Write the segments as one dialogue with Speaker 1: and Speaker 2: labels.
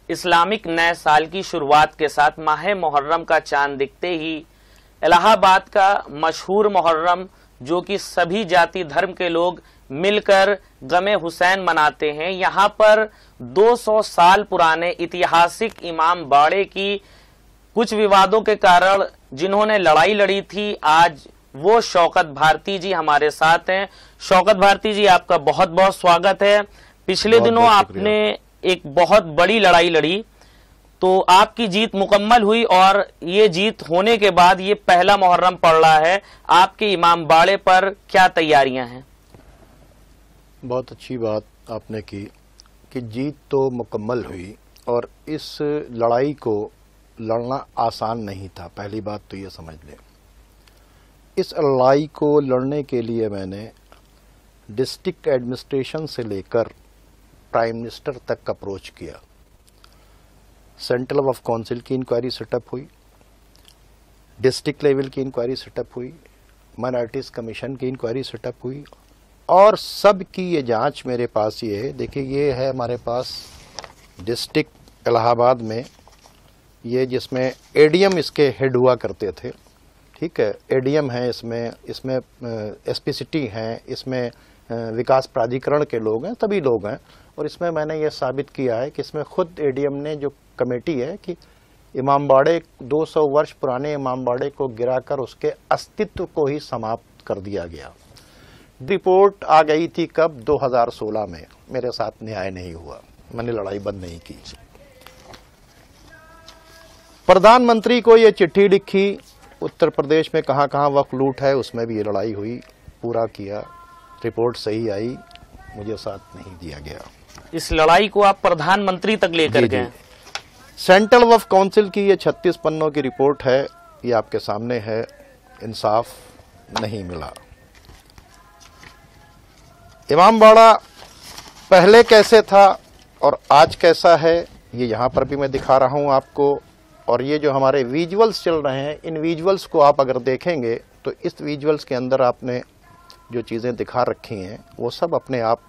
Speaker 1: Islamic नए साल की शुरुआत के साथ माह मुहर्रम का चांद दिखते ही इलाहाबाद का मशहूर मुहर्रम, जो कि सभी जाति धर्म के लोग मिलकर गमे हुसैन मनाते हैं, यहाँ पर 200 साल पुराने ऐतिहासिक इमाम बाड़े की कुछ विवादों के कारण जिन्होंने लड़ाई लड़ी थी, आज वो शौकत भारती जी हमारे साथ हैं। शौकत भारती जी, आपका बहुत बहुत स्वागत है। पिछले दिनों आपने एक बहुत बड़ी लड़ाई लड़ी, तो आपकी जीत मुकम्मल हुई और ये जीत होने के बाद ये पहला मुहर्रम पड़ रहा है। आपके इमाम बाड़े पर क्या तैयारियां हैं?
Speaker 2: बहुत अच्छी बात आपने की कि जीत तो मुकम्मल हुई और इस लड़ाई को लड़ना आसान नहीं था। पहली बात तो ये समझ लें, इस लड़ाई को लड़ने के लिए मैंने डिस्ट्रिक्ट एडमिनिस्ट्रेशन से लेकर प्राइम मिनिस्टर तक अप्रोच किया। सेंट्रल वक्फ काउंसिल की इंक्वायरी सेटअप हुई, डिस्ट्रिक्ट लेवल की इंक्वायरी सेटअप हुई, माइनॉरिटीज़ कमीशन की इंक्वायरी सेटअप हुई और सब की ये जांच मेरे पास ये है। देखिए, ये है हमारे पास डिस्ट्रिक्ट इलाहाबाद में, ये जिसमें एडीएम इसके हेड हुआ करते थे, ठीक है, एडीएम है इसमें एसपीसीटी हैं, इसमें विकास प्राधिकरण के लोग हैं, सभी लोग हैं। और इसमें मैंने ये साबित किया है कि इसमें खुद एडीएम ने जो कमेटी है कि इमामबाड़े 200 वर्ष पुराने इमामबाड़े को गिराकर उसके अस्तित्व को ही समाप्त कर दिया गया। रिपोर्ट आ गई थी कब? 2016 में। मेरे साथ न्याय नहीं हुआ, मैंने लड़ाई बंद नहीं की। प्रधानमंत्री को ये चिट्ठी लिखी, उत्तर प्रदेश में कहाँ कहाँ वक्फ लूट है उसमें भी ये लड़ाई हुई, पूरा किया, रिपोर्ट सही आई, मुझे साथ नहीं दिया गया।
Speaker 1: इस लड़ाई को आप प्रधानमंत्री तक लेकर गए?
Speaker 2: सेंट्रल वक्फ काउंसिल की ये 36 पन्नों की रिपोर्ट है, ये आपके सामने है। इंसाफ नहीं मिला। इमामबाड़ा पहले कैसे था और आज कैसा है, ये यहाँ पर भी मैं दिखा रहा हूँ आपको। और ये जो हमारे विजुअल्स चल रहे हैं, इन विजुअल्स को आप अगर देखेंगे तो इस विजुअल्स के अंदर आपने जो चीज़ें दिखा रखी हैं वो सब अपने आप,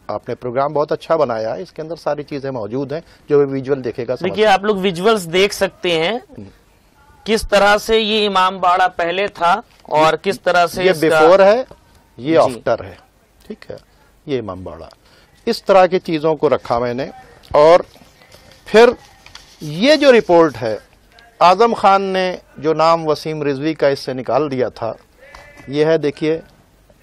Speaker 2: आपने प्रोग्राम बहुत अच्छा बनाया है, इसके अंदर सारी चीज़ें मौजूद हैं। जो भी विजुअल देखेगा,
Speaker 1: देखिए आप लोग विजुअल्स देख सकते हैं किस तरह से ये इमाम बाड़ा पहले था और किस तरह से
Speaker 2: ये बिफोर है, ये आफ्टर है, ठीक है, ये इमाम बाड़ा। इस तरह की चीज़ों को रखा मैंने। और फिर ये जो रिपोर्ट है, आजम खान ने जो नाम वसीम रिजवी का इससे निकाल दिया था, ये है, देखिए,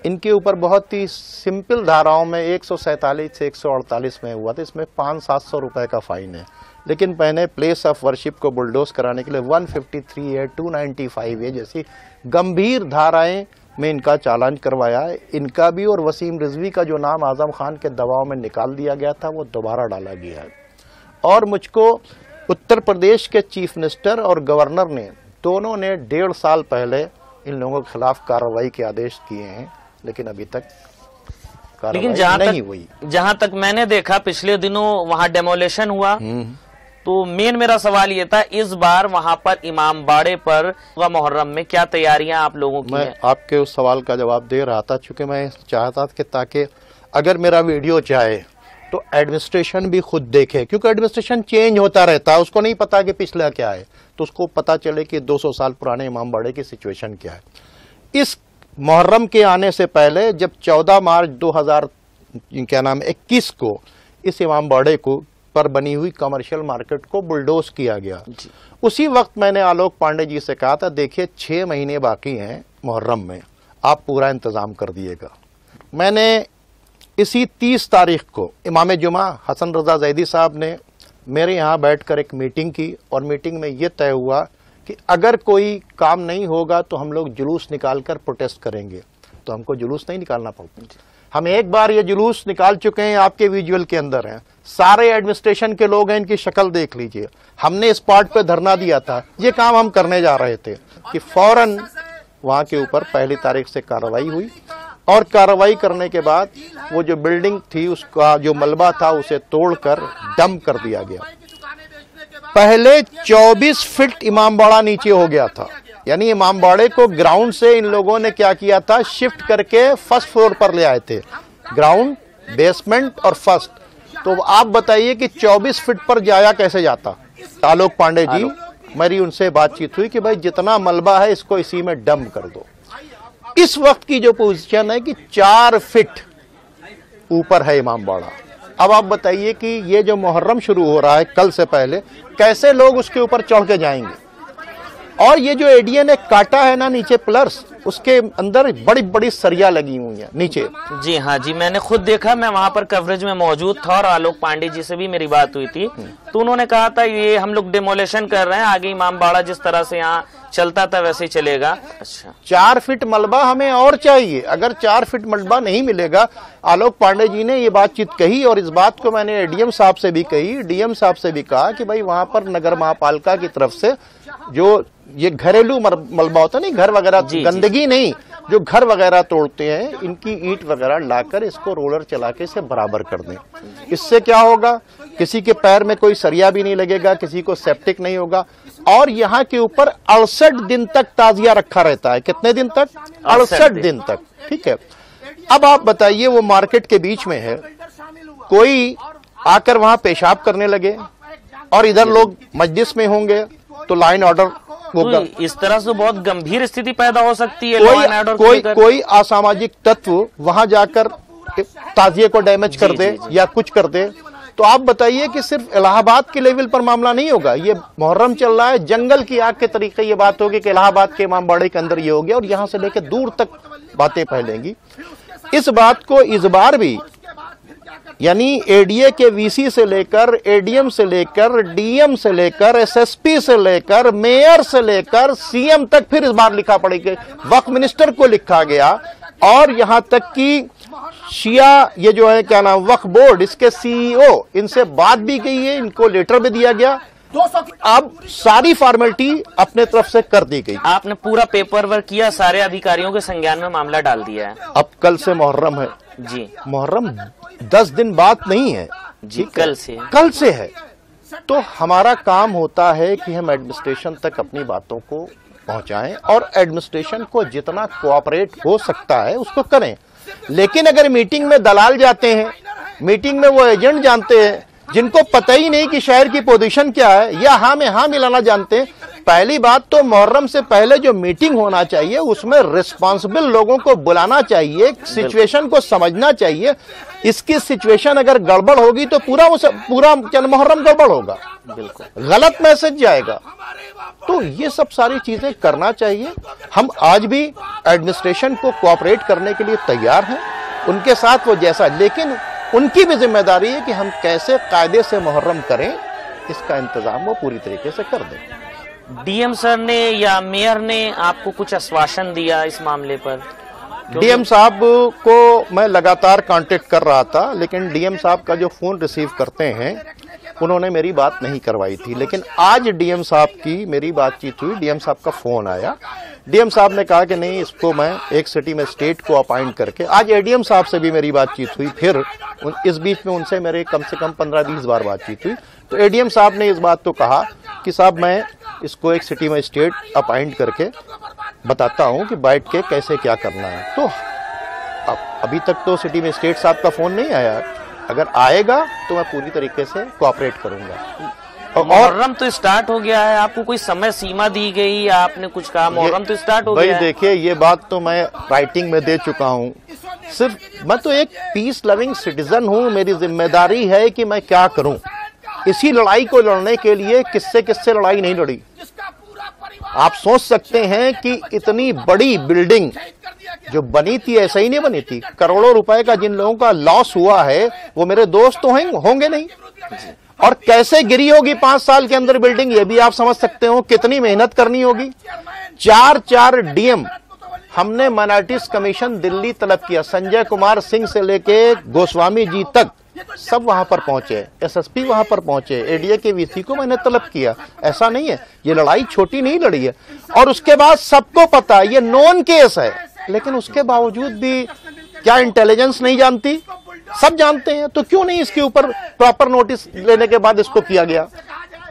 Speaker 2: इनके ऊपर बहुत ही सिंपल धाराओं में 147 से 148 में हुआ था, इसमें 500-700 रुपए का फाइन है। लेकिन मैंने प्लेस ऑफ वर्शिप को बुलडोज कराने के लिए 153 है, 295 है जैसी गंभीर धाराएं में इनका चालान करवाया है, इनका भी। और वसीम रिजवी का जो नाम आजम खान के दबाव में निकाल दिया गया था वो दोबारा डाला गया है। और मुझको उत्तर प्रदेश के चीफ मिनिस्टर और गवर्नर ने, दोनों ने 1.5 साल पहले इन लोगों के खिलाफ कार्रवाई के आदेश किए हैं, लेकिन अभी तक कार्रवाई नहीं हुई।
Speaker 1: जहां तक मैंने देखा पिछले दिनों वहां डेमोलेशन हुआ, तो मेन मेरा सवाल ये था, इस बार वहां पर इमाम बाड़े पर मुहर्रम में क्या तैयारियां आप लोगों की?
Speaker 2: मैं आपके उस सवाल का जवाब दे रहा था, चूंकि मैं चाहता था कि ताकि अगर मेरा वीडियो चाहे तो एडमिनिस्ट्रेशन भी खुद देखे, क्योंकि एडमिनिस्ट्रेशन चेंज होता रहता है, उसको नहीं पता कि पिछला क्या है, तो उसको पता चले कि 200 साल पुराने इमाम बाड़े की सिचुएशन क्या है। इस मुहर्रम के आने से पहले जब 14 मार्च 2021 को इस इमाम बाड़े को पर बनी हुई कमर्शियल मार्केट को बुलडोज किया गया, उसी वक्त मैंने आलोक पांडे जी से कहा था, देखिए 6 महीने बाकी हैं मुहर्रम में, आप पूरा इंतजाम कर दिएगा। मैंने इसी 30 तारीख को इमाम जुमा हसन रजा जैदी साहब ने मेरे यहाँ बैठकर एक मीटिंग की और मीटिंग में ये तय हुआ कि अगर कोई काम नहीं होगा तो हम लोग जुलूस निकालकर प्रोटेस्ट करेंगे। तो हमको जुलूस नहीं निकालना पड़ता, हम एक बार ये जुलूस निकाल चुके हैं, आपके विजुअल के अंदर हैं, सारे एडमिनिस्ट्रेशन के लोग हैं, इनकी शक्ल देख लीजिए। हमने स्पॉट पे धरना दिया था, ये काम हम करने जा रहे थे कि फौरन वहाँ के ऊपर 1 तारीख से कार्रवाई हुई। और कार्रवाई करने के बाद वो जो बिल्डिंग थी उसका जो मलबा था उसे तोड़कर डंप कर दिया गया। पहले 24 फीट इमामबाड़ा नीचे हो गया था, यानी इमामबाड़े को ग्राउंड से इन लोगों ने क्या किया था, शिफ्ट करके फर्स्ट फ्लोर पर ले आए थे। ग्राउंड, बेसमेंट और फर्स्ट तो आप बताइए कि 24 फीट पर जाया कैसे जाता। आलोक पांडे जी, मेरी उनसे बातचीत हुई कि भाई जितना मलबा है इसको इसी में डंप कर दो। इस वक्त की जो पोजीशन है कि 4 फीट ऊपर है इमामबाड़ा। अब आप बताइए कि ये जो मुहर्रम शुरू हो रहा है कल से पहले, कैसे लोग उसके ऊपर चढ़ के जाएंगे। और ये जो एडीए ने काटा है ना नीचे पिलर्स, उसके अंदर बड़ी बड़ी सरिया लगी हुई है नीचे।
Speaker 1: जी हाँ जी, मैंने खुद देखा, मैं वहां पर कवरेज में मौजूद था और आलोक पांडे जी से भी मेरी बात हुई थी, तो उन्होंने कहा था ये हम लोग डिमोलेशन कर रहे हैं, आगे इमामबाड़ा जिस तरह से यहाँ चलता था वैसे ही चलेगा। अच्छा,
Speaker 2: 4 फीट मलबा हमें और चाहिए। अगर 4 फीट मलबा नहीं मिलेगा, आलोक पांडे जी ने ये बातचीत कही और इस बात को मैंने एडीएम साहब से भी कही, डीएम साहब से भी कहा कि भाई वहां पर नगर महापालिका की तरफ से जो ये घरेलू मलबा होता नहीं, घर वगैरह, गंदगी नहीं, जो घर वगैरह तोड़ते हैं, इनकी ईंट वगैरह लाकर इसको रोलर चला के इसे बराबर कर दें। इससे क्या होगा, किसी के पैर में कोई सरिया भी नहीं लगेगा, किसी को सेप्टिक नहीं होगा। और यहाँ के ऊपर 68 दिन तक ताजिया रखा रहता है। कितने दिन तक? 68 दिन तक। ठीक है। अब आप बताइए, वो मार्केट के बीच में है, कोई आकर वहां पेशाब करने लगे और इधर लोग मस्जिद में होंगे तो लाइन ऑर्डर होगा।
Speaker 1: तो इस तरह से बहुत गंभीर स्थिति पैदा हो सकती है।
Speaker 2: कोई असामाजिक तत्व वहां जाकर ताजिए को डैमेज कर दे या कुछ कर दे, तो आप बताइए कि सिर्फ इलाहाबाद के लेवल पर मामला नहीं होगा। ये मुहर्रम चल रहा है, जंगल की आग के तरीके ये बात होगी कि इलाहाबाद के इमामबाड़े के अंदर ये हो गया और यहां से लेकर दूर तक बातें फैलेंगी। इस बात को इस बार भी, यानी एडीए के वीसी से लेकर, एडीएम से लेकर, डीएम से लेकर, एसएसपी से लेकर, मेयर से लेकर सीएम तक फिर इस बार लिखा पड़ेगा, वक्फ मिनिस्टर को लिखा गया और यहां तक कि शिया ये जो है क्या नाम वक्फ बोर्ड, इसके सीईओ, इनसे बात भी गई है, इनको लेटर भी दिया गया। अब सारी फॉर्मेलिटी अपने तरफ से कर दी गई।
Speaker 1: आपने पूरा पेपर वर्क किया, सारे अधिकारियों के संज्ञान में मामला डाल दिया है।
Speaker 2: अब कल से मुहर्रम है
Speaker 1: जी,
Speaker 2: मुहर्रम 10 दिन बाद नहीं है
Speaker 1: जी, कल से है।
Speaker 2: तो हमारा काम होता है कि हम एडमिनिस्ट्रेशन तक अपनी बातों को पहुंचाएं और एडमिनिस्ट्रेशन को जितना कोऑपरेट हो सकता है उसको करें। लेकिन अगर मीटिंग में दलाल जाते हैं, मीटिंग में वो एजेंट जानते हैं जिनको पता ही नहीं कि शहर की पोजीशन क्या है, या हाँ में हाँ मिलाना जानते हैं। पहली बात तो मुहर्रम से पहले जो मीटिंग होना चाहिए उसमें रिस्पांसिबल लोगों को बुलाना चाहिए, सिचुएशन को समझना चाहिए। इसकी सिचुएशन अगर गड़बड़ होगी तो पूरा मुहर्रम गड़बड़ होगा, बिल्कुल गलत मैसेज जाएगा। तो ये सब सारी चीजें करना चाहिए। हम आज भी एडमिनिस्ट्रेशन को कोऑपरेट करने के लिए तैयार हैं, उनके साथ वो जैसा, लेकिन उनकी भी जिम्मेदारी है कि हम कैसे कायदे से मुहर्रम करें, इसका इंतजाम वो पूरी तरीके से कर दें।
Speaker 1: डीएम सर ने या मेयर ने आपको कुछ आश्वासन दिया इस मामले पर?
Speaker 2: डीएम साहब को मैं लगातार कांटेक्ट कर रहा था, लेकिन डीएम साहब का जो फोन रिसीव करते हैं उन्होंने मेरी बात नहीं करवाई थी। लेकिन आज डीएम साहब की मेरी बातचीत हुई, डीएम साहब का फोन आया, डीएम साहब ने कहा कि नहीं, इसको मैं एक सिटी में स्टेट को अपॉइंट करके। आज एडीएम साहब से भी मेरी बातचीत हुई, फिर इस बीच में उनसे मेरे कम से कम 15-20 बार बातचीत हुई। तो एडीएम साहब ने इस बात तो कहा कि साहब मैं इसको एक सिटी में स्टेट अपॉइंट करके बताता हूं कि बैठ के कैसे क्या करना है। तो अभी तक तो सिटी में स्टेट साहब का फोन नहीं आया, अगर आएगा तो मैं पूरी तरीके से कोऑपरेट करूंगा।
Speaker 1: और मुहर्रम तो स्टार्ट हो गया है, आपको कोई समय सीमा दी गई या आपने कुछ कहा? मुहर्रम तो स्टार्ट हो गया है।
Speaker 2: भाई देखिए, ये बात तो मैं राइटिंग में दे चुका हूँ। सिर्फ मैं तो एक पीस लविंग सिटीजन हूँ, मेरी जिम्मेदारी है कि मैं क्या करूँ। इसी लड़ाई को लड़ने के लिए किससे लड़ाई नहीं लड़ी। आप सोच सकते हैं कि इतनी बड़ी बिल्डिंग जो बनी थी ऐसा ही नहीं बनी थी। करोड़ों रुपए का जिन लोगों का लॉस हुआ है वो मेरे दोस्त तो होंगे नहीं। और कैसे गिरी होगी 5 साल के अंदर बिल्डिंग, ये भी आप समझ सकते हो कितनी मेहनत करनी होगी। 4 डीएम हमने माइनॉरिटीज कमीशन दिल्ली तलब किया, संजय कुमार सिंह से लेके गोस्वामी जी तक सब वहां पर पहुंचे, एसएसपी वहां पर पहुंचे, एडीए के वीसी को मैंने तलब किया। ऐसा नहीं है, ये लड़ाई छोटी नहीं लड़ी है। और उसके बाद सबको पता है ये नॉन केस है, लेकिन उसके बावजूद भी क्या इंटेलिजेंस नहीं जानती? सब जानते हैं। तो क्यों नहीं इसके ऊपर प्रॉपर नोटिस लेने के बाद इसको किया गया?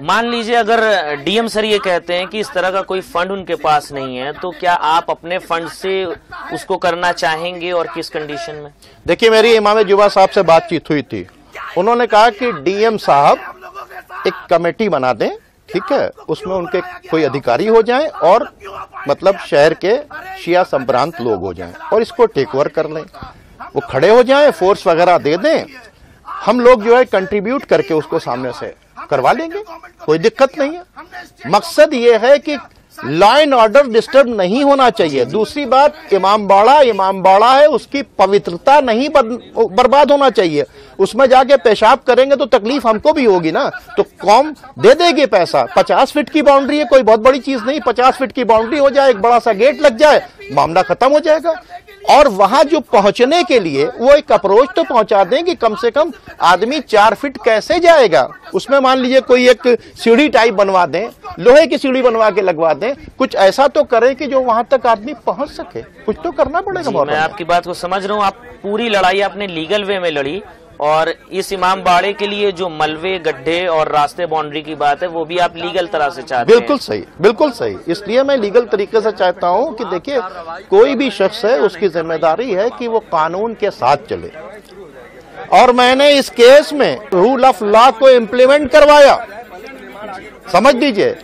Speaker 1: मान लीजिए अगर डीएम सर ये कहते हैं कि इस तरह का कोई फंड उनके पास नहीं है, तो क्या आप अपने फंड से उसको करना चाहेंगे और किस कंडीशन में?
Speaker 2: देखिए, मेरी इमाम जुमा साहब से बातचीत हुई थी उन्होंने कहा कि डीएम साहब एक कमेटी बना दें, ठीक है, उसमें उनके कोई अधिकारी हो जाएं और मतलब शहर के शिया संभ्रांत लोग हो जाएं और इसको टेक ओवर कर लें। वो खड़े हो जाएं, फोर्स वगैरह दे दें, हम लोग जो है कंट्रीब्यूट करके उसको सामने से करवा लेंगे, कोई दिक्कत नहीं है। मकसद ये है कि लॉ एंड ऑर्डर डिस्टर्ब नहीं होना चाहिए। दूसरी बात, इमामबाड़ा है, उसकी पवित्रता नहीं बर्बाद होना चाहिए। उसमें जाके पेशाब करेंगे तो तकलीफ हमको भी होगी ना, तो कौम दे देगी पैसा। 50 फीट की बाउंड्री है, कोई बहुत बड़ी चीज नहीं, 50 फीट की बाउंड्री हो जाए, एक बड़ा सा गेट लग जाए, मामला खत्म हो जाएगा। और वहां जो पहुंचने के लिए वो एक अप्रोच तो पहुंचा दें कि कम से कम आदमी 4 फीट कैसे जाएगा। उसमें मान लीजिए कोई एक सीढ़ी टाइप बनवा दें, लोहे की सीढ़ी बनवा के लगवा दें, कुछ ऐसा तो करें कि जो वहां तक आदमी पहुंच सके। कुछ तो करना पड़ेगा।
Speaker 1: मैं आपकी बात को समझ रहा हूँ। आप पूरी लड़ाई आपने लीगल वे में लड़ी और इस इमामबाड़े के लिए जो मलबे, गड्ढे और रास्ते, बाउंड्री की बात है, वो भी आप लीगल तरह से चाहते हैं।
Speaker 2: बिल्कुल सही, बिल्कुल सही। इसलिए मैं लीगल तरीके से चाहता हूं कि देखिए, कोई भी शख्स है, उसकी जिम्मेदारी है कि वो कानून के साथ चले। और मैंने इस केस में रूल ऑफ लॉ को इम्प्लीमेंट करवाया, समझ लीजिए,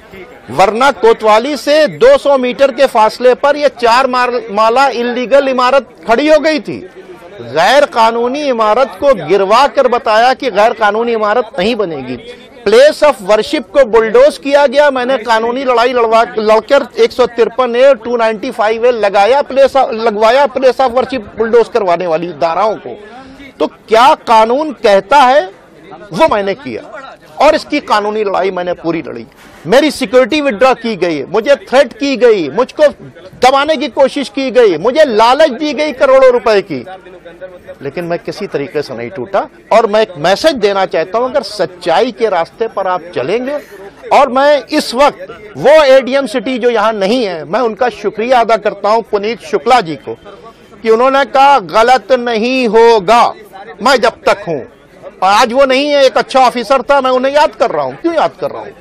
Speaker 2: वरना कोतवाली से 200 मीटर के फासले पर यह 4 माला इलीगल इमारत खड़ी हो गई थी। गैर कानूनी इमारत को गिरवा कर बताया कि गैर कानूनी इमारत नहीं बनेगी। प्लेस ऑफ वर्शिप को बुलडोज किया गया। मैंने कानूनी लड़ाई लड़कर 153A 295A लगवाया प्लेस ऑफ वर्शिप बुलडोज करवाने वाली धाराओं को। तो क्या कानून कहता है वो मैंने किया और इसकी कानूनी लड़ाई मैंने पूरी लड़ी। मेरी सिक्योरिटी विड्रॉ की गई, मुझे थ्रेट की गई, मुझको दबाने की कोशिश की गई, मुझे लालच दी गई करोड़ों रुपए की, लेकिन मैं किसी तरीके से नहीं टूटा। और मैं एक मैसेज देना चाहता हूं, अगर सच्चाई के रास्ते पर आप चलेंगे, और मैं इस वक्त वो एडीएम सिटी जो यहां नहीं है, मैं उनका शुक्रिया अदा करता हूं पुनीत शुक्ला जी को कि उन्होंने कहा गलत नहीं होगा, मैं जब तक हूं। आज वो नहीं है, एक अच्छा ऑफिसर था, मैं उन्हें याद कर रहा हूं। क्यों याद कर रहा हूं?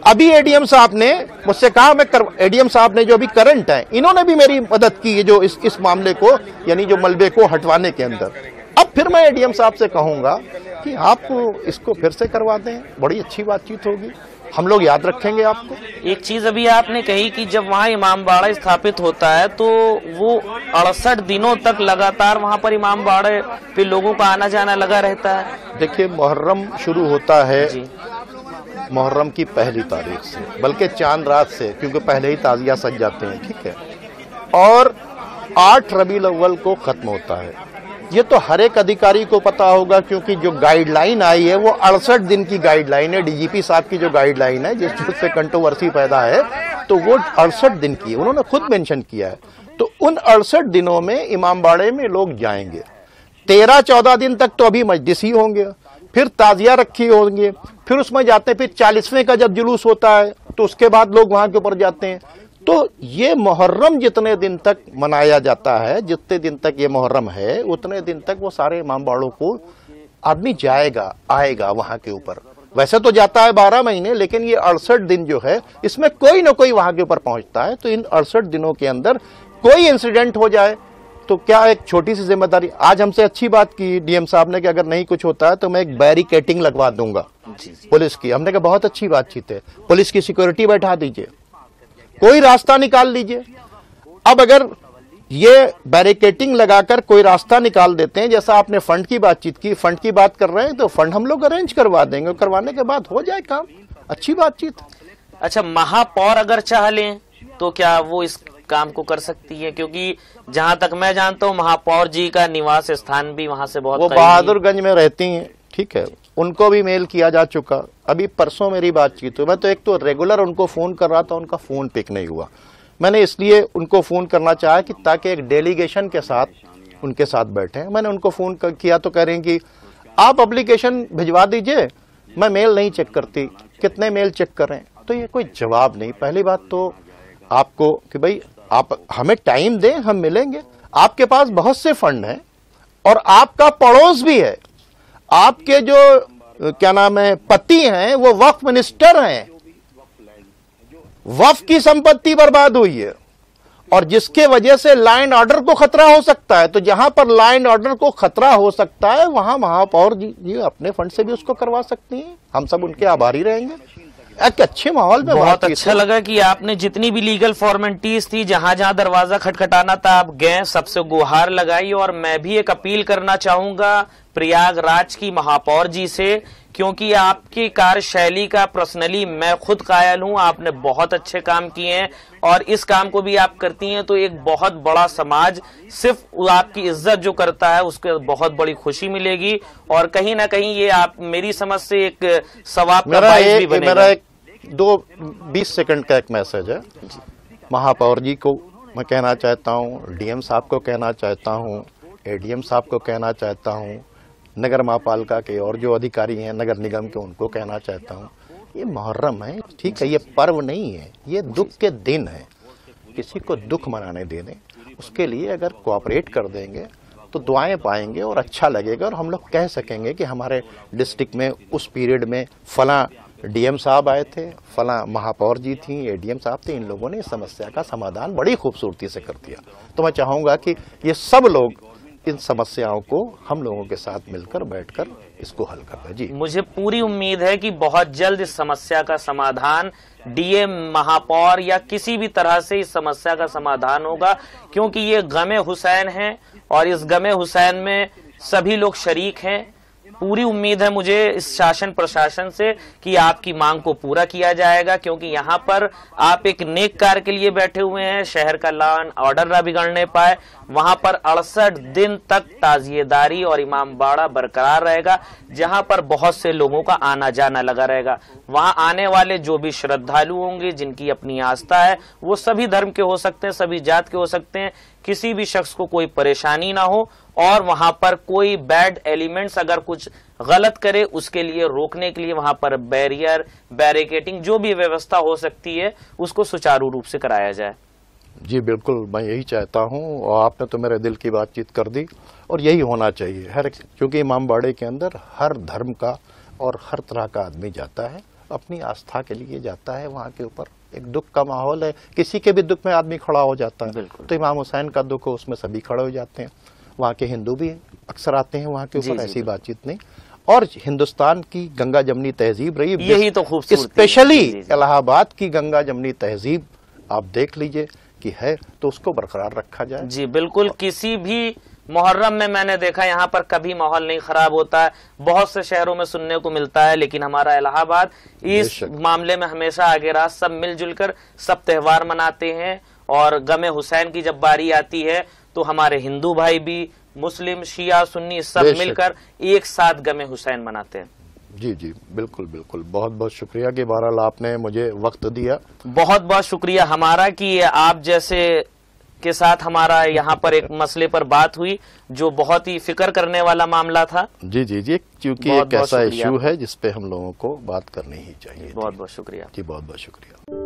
Speaker 2: अभी एडीएम साहब ने मुझसे कहा, एडीएम साहब ने जो अभी करंट है, इन्होंने भी मेरी मदद की है जो इस मामले को, यानी जो मलबे को हटवाने के अंदर। अब फिर मैं एडीएम साहब से कहूंगा कि आप इसको फिर से करवा दें, बड़ी अच्छी बातचीत होगी, हम लोग याद रखेंगे आपको।
Speaker 1: एक चीज अभी आपने कही कि जब वहाँ इमामबाड़ा स्थापित होता है तो वो 68 दिनों तक लगातार वहाँ पर इमामबाड़े पे लोगों का आना जाना लगा रहता है।
Speaker 2: देखिए, मुहर्रम शुरू होता है मुहर्रम की पहली तारीख से, बल्कि चांद रात से, क्योंकि पहले ही ताजिया सज जाते हैं, ठीक है, और 8 रबीउल अव्वल को खत्म होता है। ये तो हर एक अधिकारी को पता होगा, क्योंकि जो गाइडलाइन आई है वो 68 दिन की गाइडलाइन है। डीजीपी साहब की जो गाइडलाइन है, जिससे कंट्रोवर्सी पैदा है, तो वो 68 दिन की है, उन्होंने खुद मेंशन किया है। तो उन 68 दिनों में इमामबाड़े में लोग जाएंगे। 13-14 दिन तक तो अभी मजलिस ही होंगे, फिर ताजिया रखी होंगे, फिर उसमें जाते हैं, फिर 40वें का जब जुलूस होता है तो उसके बाद लोग वहां के ऊपर जाते हैं। तो ये मुहर्रम जितने दिन तक मनाया जाता है, जितने दिन तक ये मुहर्रम है, उतने दिन तक वो सारे इमामबाड़ों को आदमी जाएगा, आएगा वहां के ऊपर। वैसे तो जाता है 12 महीने, लेकिन ये 68 दिन जो है, इसमें कोई ना कोई वहां के ऊपर पहुंचता है। तो इन 68 दिनों के अंदर कोई इंसिडेंट हो जाए तो क्या एक छोटी सी जिम्मेदारी। आज हमसे अच्छी बात की डीएम साहब ने कि अगर नहीं कुछ होता है तो मैं एक बैरिकेटिंग लगवा दूंगा पुलिस की। हमने कहा बहुत अच्छी बातचीत है, पुलिस की सिक्योरिटी बैठा दीजिए, कोई रास्ता निकाल लीजिए। अब अगर ये बैरिकेटिंग लगाकर कोई रास्ता निकाल देते हैं, जैसा आपने फंड की बातचीत की, फंड की बात कर रहे हैं, तो फंड हम लोग अरेंज करवा देंगे, करवाने के बाद हो जाए काम, अच्छी बातचीत।
Speaker 1: अच्छा, महापौर अगर चाह लें तो क्या वो इस काम को कर सकती है? क्योंकि जहां तक मैं जानता हूं, महापौर जी का निवास स्थान भी वहां से बहुत,
Speaker 2: वो बहादुरगंज में रहती हैं, ठीक है, उनको भी मेल किया जा चुका। अभी परसों मेरी बातचीत हुई, मैं तो एक तो रेगुलर उनको फोन कर रहा था, उनका फोन पिक नहीं हुआ। मैंने इसलिए उनको फोन करना चाहा कि ताकि एक डेलीगेशन के साथ उनके साथ बैठे। मैंने उनको फोन किया तो कह रहे हैं कि आप एप्लीकेशन भिजवा दीजिए, मैं मेल नहीं चेक करती, कितने मेल चेक करें। तो ये कोई जवाब नहीं। पहली बात तो आपको कि भाई आप हमें टाइम दें, हम मिलेंगे। आपके पास बहुत से फंड हैं और आपका पड़ोस भी है, आपके जो क्या नाम है पति हैं, वो वक्फ मिनिस्टर हैं, वक्फ की संपत्ति बर्बाद हुई है और जिसके वजह से लॉ एंड ऑर्डर को खतरा हो सकता है। तो जहां पर लॉ एंड ऑर्डर को खतरा हो सकता है वहां महापौर जी अपने फंड से भी उसको करवा सकती हैं। हम सब उनके आभारी रहेंगे। एक अच्छे माहौल में
Speaker 1: बहुत अच्छा लगा कि आपने जितनी भी लीगल फॉर्मेलिटीज थी, जहां जहां दरवाजा खटखटाना था आप गए, सबसे गुहार लगाई। और मैं भी एक अपील करना चाहूंगा प्रयागराज की महापौर जी से, क्योंकि आपकी कार्यशैली का पर्सनली मैं खुद कायल हूं। आपने बहुत अच्छे काम किए हैं और इस काम को भी आप करती हैं तो एक बहुत बड़ा समाज सिर्फ आपकी इज्जत जो करता है उसको बहुत बड़ी खुशी मिलेगी। और कहीं ना कहीं ये आप मेरी समझ से एक सवाब का बाइस भी बनेगा।
Speaker 2: मेरा एक 20 सेकंड का एक मैसेज है महापौर जी को मैं कहना चाहता हूं, डीएम साहब को कहना चाहता हूं, एडीएम साहब को कहना चाहता हूं, नगर महापालिका के और जो अधिकारी हैं नगर निगम के उनको कहना चाहता हूं, ये मुहर्रम है, ठीक है, ये पर्व नहीं है, ये दुख के दिन है। किसी को दुख मनाने दे दें, उसके लिए अगर कोऑपरेट कर देंगे तो दुआएं पाएंगे और अच्छा लगेगा। और हम लोग कह सकेंगे कि हमारे डिस्ट्रिक्ट में उस पीरियड में फला डीएम साहब आए थे, फला महापौर जी थी, एडीएम साहब थे, इन लोगों ने इस समस्या का समाधान बड़ी खूबसूरती से कर दिया। तो मैं चाहूंगा कि ये सब लोग इन समस्याओं को हम लोगों के साथ मिलकर बैठकर इसको हल कर दें। जी,
Speaker 1: मुझे पूरी उम्मीद है कि बहुत जल्द इस समस्या का समाधान डीएम, महापौर या किसी भी तरह से इस समस्या का समाधान होगा, क्योंकि ये गमे हुसैन है और इस गमे हुसैन में सभी लोग शरीक हैं। पूरी उम्मीद है मुझे इस शासन प्रशासन से कि आपकी मांग को पूरा किया जाएगा, क्योंकि यहाँ पर आप एक नेक कार्य के लिए बैठे हुए हैं। शहर का लॉ एंड ऑर्डर ना बिगड़ने पाए, वहां पर 68 दिन तक ताजिएदारी और इमामबाड़ा बरकरार रहेगा, जहां पर बहुत से लोगों का आना जाना लगा रहेगा। वहां आने वाले जो भी श्रद्धालु होंगे, जिनकी अपनी आस्था है, वो सभी धर्म के हो सकते हैं, सभी जात के हो सकते हैं, किसी भी शख्स को कोई परेशानी ना हो। और वहां पर कोई बैड एलिमेंट्स अगर कुछ गलत करे उसके लिए रोकने के लिए वहां पर बैरियर, बैरिकेटिंग, जो भी व्यवस्था हो सकती है उसको सुचारू रूप से कराया जाए।
Speaker 2: जी बिल्कुल, मैं यही चाहता हूं और आपने तो मेरे दिल की बातचीत कर दी और यही होना चाहिए। क्योंकि इमामबाड़े के अंदर हर धर्म का और हर तरह का आदमी जाता है, अपनी आस्था के लिए जाता है। वहाँ के ऊपर एक दुख का माहौल है, किसी के भी दुख में आदमी खड़ा हो जाता है। तो इमाम हुसैन का दुख हो उसमें सभी खड़े हो जाते हैं। वहाँ के हिंदू भी अक्सर आते हैं वहाँ के ऊपर, ऐसी बातचीत नहीं। और हिंदुस्तान की गंगा जमनी तहजीब रही,
Speaker 1: यही तो खूबसूरती,
Speaker 2: स्पेशली इलाहाबाद की गंगा जमनी तहजीब आप देख लीजिए कि है, तो उसको बरकरार रखा जाए।
Speaker 1: जी बिल्कुल, किसी भी मुहर्रम में मैंने देखा यहाँ पर कभी माहौल नहीं खराब होता है। बहुत से शहरों में सुनने को मिलता है, लेकिन हमारा इलाहाबाद इस मामले में हमेशा आगे रहा। सब मिलजुल कर सब त्योहार मनाते हैं और गमे हुसैन की जब बारी आती है तो हमारे हिंदू भाई भी, मुस्लिम, शिया, सुन्नी सब मिलकर एक साथ गमे हुसैन मनाते हैं।
Speaker 2: जी जी बिल्कुल बिल्कुल, बहुत बहुत शुक्रिया कि बहरहाल आपने मुझे वक्त दिया।
Speaker 1: बहुत बहुत शुक्रिया हमारा कि आप जैसे के साथ हमारा यहाँ पर एक मसले पर बात हुई जो बहुत ही फिक्र करने वाला मामला था।
Speaker 2: जी जी जी, क्योंकि एक ऐसा इश्यू है जिसपे हम लोगों को बात करनी ही चाहिए।
Speaker 1: बहुत बहुत शुक्रिया।
Speaker 2: जी बहुत बहुत शुक्रिया।